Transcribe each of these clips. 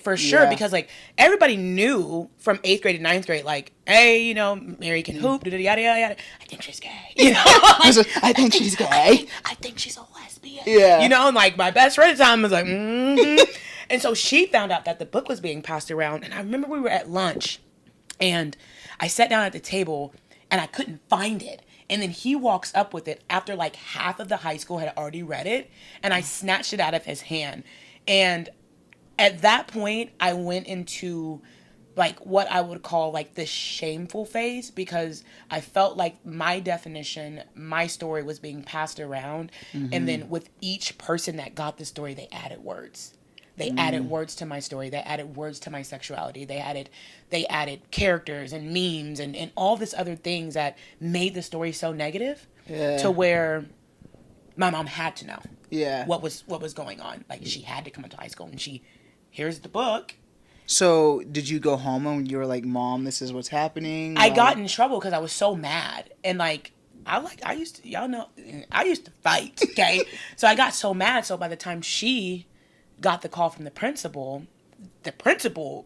For sure, Yeah. because like everybody knew from 8th grade to 9th grade, like, hey, you know, Mary can hoop, yada yada yada. I think she's gay. You know, I think she's gay. I think she's a lesbian. Yeah. You know, and like my best friend at the time was like, mm-hmm. And so she found out that the book was being passed around, and I remember we were at lunch, and I sat down at the table, and I couldn't find it. And then he walks up with it after like half of the high school had already read it, and I snatched it out of his hand, and at that point, I went into like what I would call like the shameful phase, because I felt like my definition, my story was being passed around. And then with each person that got the story, they added words. They added words to my story. They added words to my sexuality. They added characters and memes and all this other things that made the story so negative to where my mom had to know what was going on. Like she had to come into high school and here's the book. So did you go home and you were like, Mom, this is what's happening? I got in trouble because I was so mad. And like, I used to fight, okay? So I got so mad. So by the time she got the call from the principal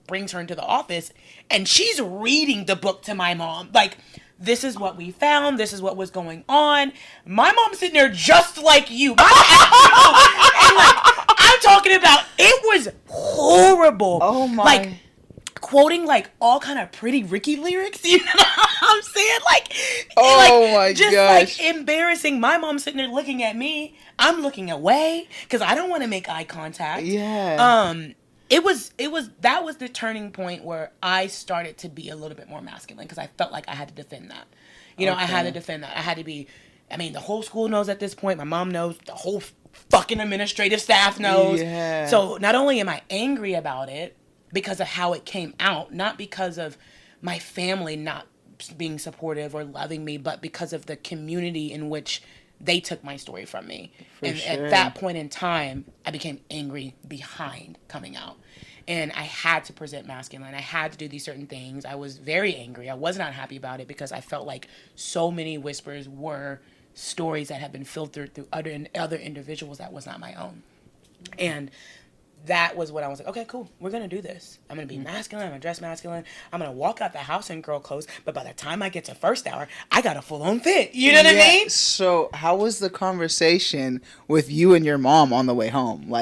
brings her into the office and she's reading the book to my mom. Like, this is what we found. This is what was going on. My mom's sitting there just like you. And like, I'm talking about, it was horrible. Oh my. Like, quoting like all kind of Pretty Ricky lyrics, you know what I'm saying? Like, my just gosh. like embarrassing. My mom sitting there looking at me. I'm looking away because I don't want to make eye contact. Yeah. That was the turning point where I started to be a little bit more masculine because I felt like I had to defend that. You know, I had to defend that. I had to be, I mean, the whole school knows at this point. My mom knows. The whole fucking administrative staff knows. Yeah. So not only am I angry about it because of how it came out, not because of my family not being supportive or loving me, but because of the community in which they took my story from me. At that point in time, I became angry behind coming out. And I had to present masculine. I had to do these certain things. I was very angry. I was not happy about it because I felt like so many whispers were stories that had been filtered through other individuals that was not my own. And that was when I was like, okay, cool. We're going to do this. I'm going to be masculine. I'm going to dress masculine. I'm going to walk out the house in girl clothes. But by the time I get to first hour, I got a full-on fit. You know what I mean? So how was the conversation with you and your mom on the way home? Like,